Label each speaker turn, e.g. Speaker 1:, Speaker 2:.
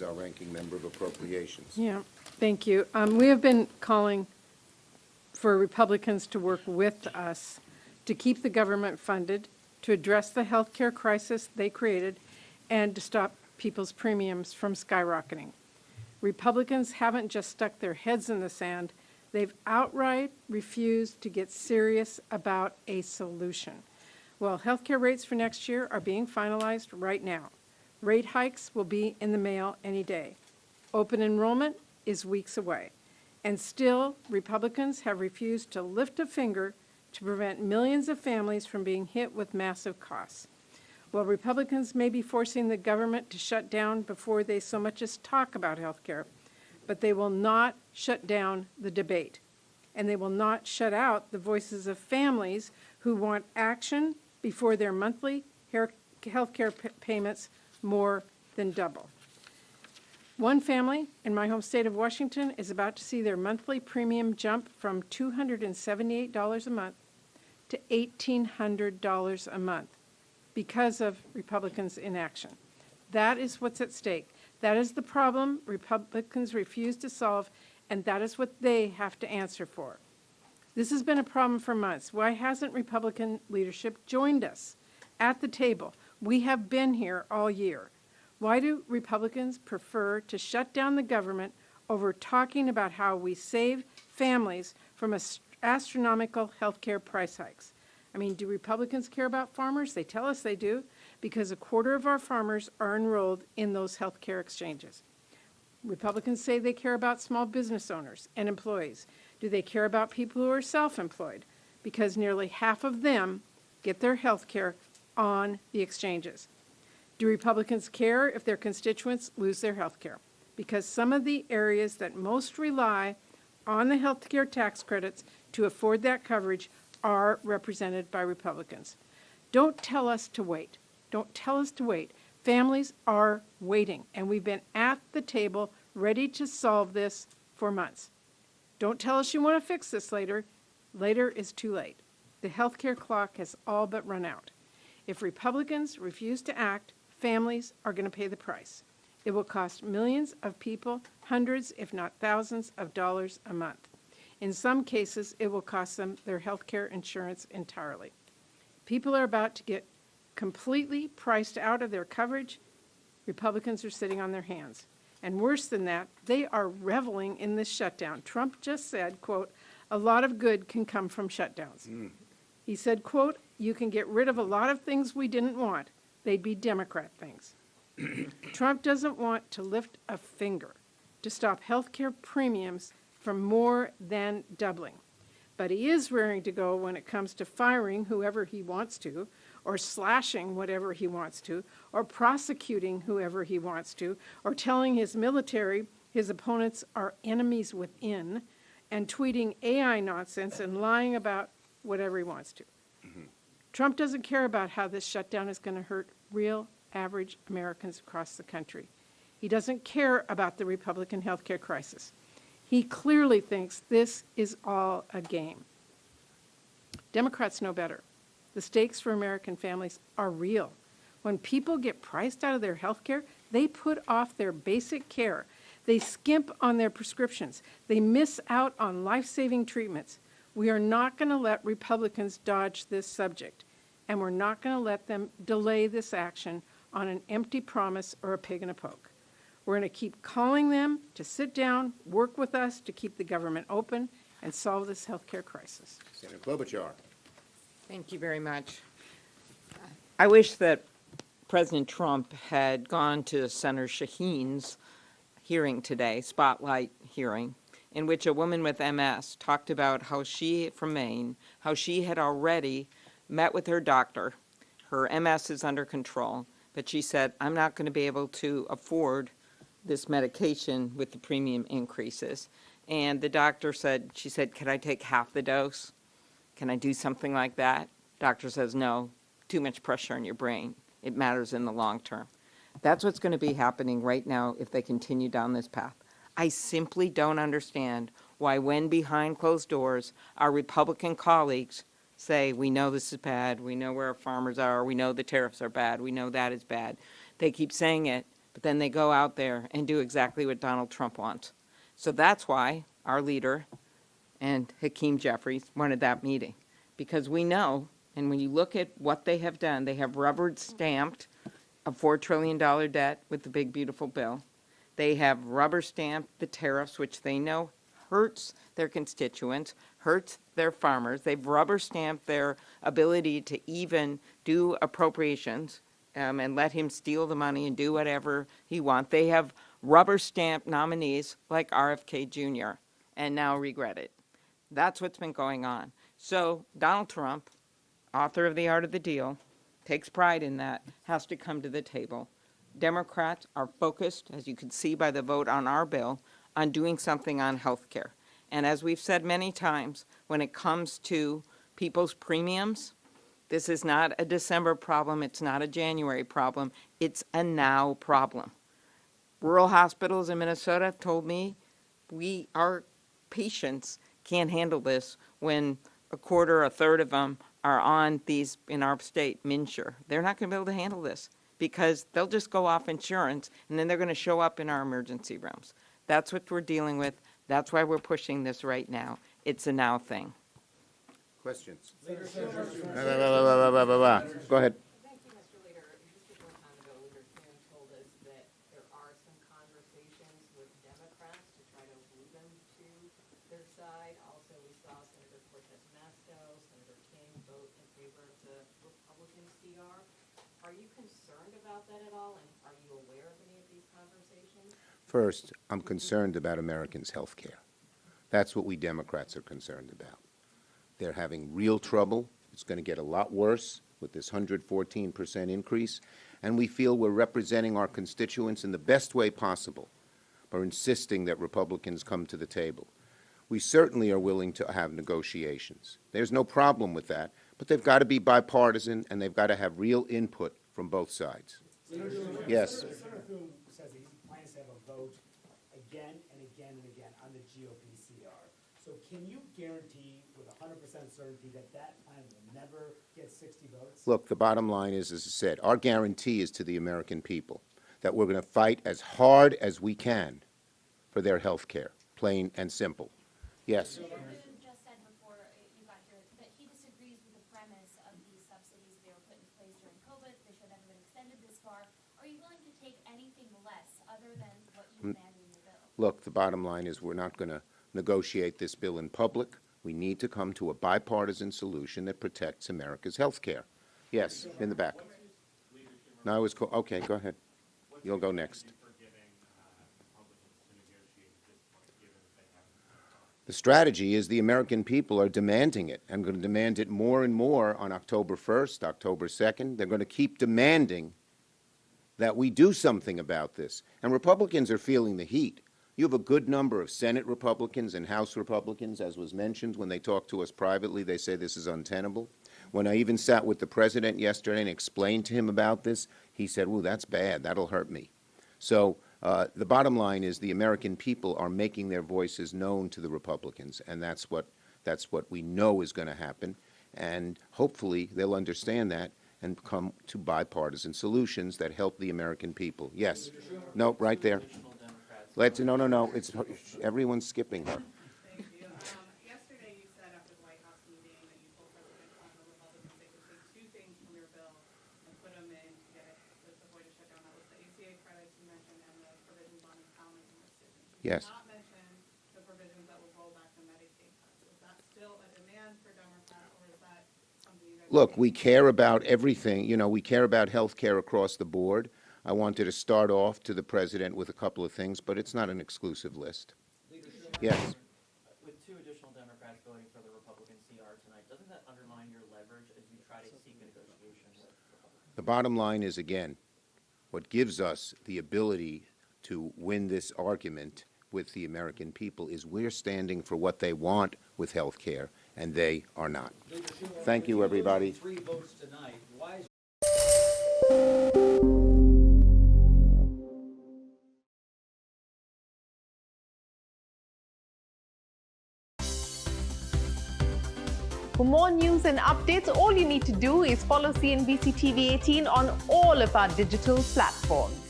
Speaker 1: Our ranking member of appropriations.
Speaker 2: Yeah, thank you. We have been calling for Republicans to work with us to keep the government funded, to address the health care crisis they created, and to stop people's premiums from skyrocketing. Republicans haven't just stuck their heads in the sand, they've outright refused to get serious about a solution. Well, health care rates for next year are being finalized right now. Rate hikes will be in the mail any day. Open enrollment is weeks away. And still, Republicans have refused to lift a finger to prevent millions of families from being hit with massive costs. Well, Republicans may be forcing the government to shut down before they so much as talk about health care, but they will not shut down the debate. And they will not shut out the voices of families who want action before their monthly health care payments more than double. One family in my home state of Washington is about to see their monthly premium jump from $278 a month to $1,800 a month because of Republicans' inaction. That is what's at stake. That is the problem Republicans refuse to solve, and that is what they have to answer for. This has been a problem for months. Why hasn't Republican leadership joined us at the table? We have been here all year. Why do Republicans prefer to shut down the government over talking about how we save families from astronomical health care price hikes? I mean, do Republicans care about farmers? They tell us they do, because a quarter of our farmers are enrolled in those health care exchanges. Republicans say they care about small business owners and employees. Do they care about people who are self-employed? Because nearly half of them get their health care on the exchanges. Do Republicans care if their constituents lose their health care? Because some of the areas that most rely on the health care tax credits to afford that coverage are represented by Republicans. Don't tell us to wait. Don't tell us to wait. Families are waiting, and we've been at the table ready to solve this for months. Don't tell us you want to fix this later. Later is too late. The health care clock has all but run out. If Republicans refuse to act, families are going to pay the price. It will cost millions of people hundreds, if not thousands, of dollars a month. In some cases, it will cost them their health care insurance entirely. People are about to get completely priced out of their coverage. Republicans are sitting on their hands. And worse than that, they are reveling in this shutdown. Trump just said, quote, "A lot of good can come from shutdowns." He said, quote, "You can get rid of a lot of things we didn't want. They'd be Democrat things." Trump doesn't want to lift a finger to stop health care premiums from more than doubling. But he is raring to go when it comes to firing whoever he wants to, or slashing whatever he wants to, or prosecuting whoever he wants to, or telling his military his opponents are enemies within, and tweeting AI nonsense and lying about whatever he wants to. Trump doesn't care about how this shutdown is going to hurt real, average Americans across the country. He doesn't care about the Republican health care crisis. He clearly thinks this is all a game. Democrats know better. The stakes for American families are real. When people get priced out of their health care, they put off their basic care. They skimp on their prescriptions. They miss out on life-saving treatments. We are not going to let Republicans dodge this subject, and we're not going to let them delay this action on an empty promise or a pig in a poke. We're going to keep calling them to sit down, work with us to keep the government open, and solve this health care crisis.
Speaker 1: Senator Klobuchar.
Speaker 3: Thank you very much. I wish that President Trump had gone to Senator Shaheen's hearing today, spotlight hearing, in which a woman with MS talked about how she, from Maine, how she had already met with her doctor. Her MS is under control, but she said, "I'm not going to be able to afford this medication with the premium increases." And the doctor said, she said, "Can I take half the dose? Can I do something like that?" Doctor says, "No, too much pressure on your brain. It matters in the long term." That's what's going to be happening right now if they continue down this path. I simply don't understand why, when behind closed doors, our Republican colleagues say, "We know this is bad, we know where our farmers are, we know the tariffs are bad, we know that is bad." They keep saying it, but but then they go out there and do exactly what Donald Trump wants. So that's why our leader and Hakeem Jeffries wanted that meeting, because we know, and when you look at what they have done, they have rubber stamped a $4 trillion debt with the big, beautiful bill. They have rubber stamped the tariffs, which they know hurts their constituents, hurts their farmers. They've rubber stamped their ability to even do appropriations and let him steal the money and do whatever he wants. They have rubber stamped nominees like RFK Jr. and now regret it. That's what's been going on. So Donald Trump, author of The Art of the Deal, takes pride in that, has to come to the table. Democrats are focused, as you can see by the vote on our bill, on doing something on health care. And as we've said many times, when it comes to people's premiums, this is not a December problem, it's not a January problem, it's a now problem. Rural hospitals in Minnesota have told me our patients can't handle this when a quarter, a third of them are on these, in our state, MNsure. They're not going to be able to handle this because they'll just go off insurance and then they're going to show up in our emergency rooms. That's what we're dealing with. That's why we're pushing this right now. It's a now thing.
Speaker 1: Questions? Go ahead.
Speaker 4: Thank you, Mr. Leader. Just a short time ago, Leader Kuhn told us that there are some conversations with Democrats to try to woo them to their side. Also, we saw Senator Cortez Masto, Senator King vote in favor of the Republican CR. Are you concerned about that at all, and are you aware of any of these conversations?
Speaker 1: First, I'm concerned about Americans' health care. That's what we Democrats are concerned about. They're having real trouble. It's going to get a lot worse with this 114% increase, and we feel we're representing our constituents in the best way possible by insisting that Republicans come to the table. We certainly are willing to have negotiations. There's no problem with that, but they've got to be bipartisan, and they've got to have real input from both sides. Yes.
Speaker 5: Senator Thune says he plans to have a vote again and again and again on the GOP CR. So can you guarantee with 100% certainty that that plan will never get 60 votes?
Speaker 1: Look, the bottom line is, as I said, our guarantee is to the American people that we're going to fight as hard as we can for their health care, plain and simple. Yes?
Speaker 6: Senator Thune just said before you got here that he disagrees with the premise of these subsidies. They were put in place during COVID. They should never have been extended this far. Are you willing to take anything less other than what you demanded in your bill?
Speaker 1: Look, the bottom line is we're not going to negotiate this bill in public. We need to come to a bipartisan solution that protects America's health care. Yes, in the back. No, I was okay, go ahead. You'll go next. The strategy is the American people are demanding it and going to demand it more and more on October 1st, October 2nd. They're going to keep demanding that we do something about this. And Republicans are feeling the heat. You have a good number of Senate Republicans and House Republicans, as was mentioned. When they talk to us privately, they say this is untenable. When I even sat with the president yesterday and explained to him about this, he said, "Ooh, that's bad. That'll hurt me." So the bottom line is the American people are making their voices known to the Republicans, and that's what we know is going to happen. And hopefully they'll understand that and come to bipartisan solutions that help the American people. Yes. No, right there. No. It's everyone's skipping her.
Speaker 7: Thank you. Yesterday you said after the White House meeting that you told President Trump the Republicans they could take two things from your bill and put them in to get it to avoid a shutdown. That was the ACA credits you mentioned and the provisions on impoundment and rescission. You
Speaker 1: Yes.
Speaker 7: did not mention the provisions that would roll back the Medicaid cuts. Is that still a demand for Democrats, or is that something you guys?
Speaker 1: Look, we care about everything. You know, we care about health care across the board. I wanted to start off to the president with a couple of things, but it's not an exclusive list. Yes.
Speaker 8: With two additional Democrats voting for the Republican CR tonight, doesn't that undermine your leverage as you try to seek a negotiation with Republicans?
Speaker 1: The bottom line is, again, what gives us the ability to win this argument with the American people is we're standing for what they want with health care, and they are not. Thank you, everybody.
Speaker 9: 3 votes tonight. Why is
Speaker 10: For more news and updates, all you need to do is follow CNBC TV 18 on all of our digital platforms.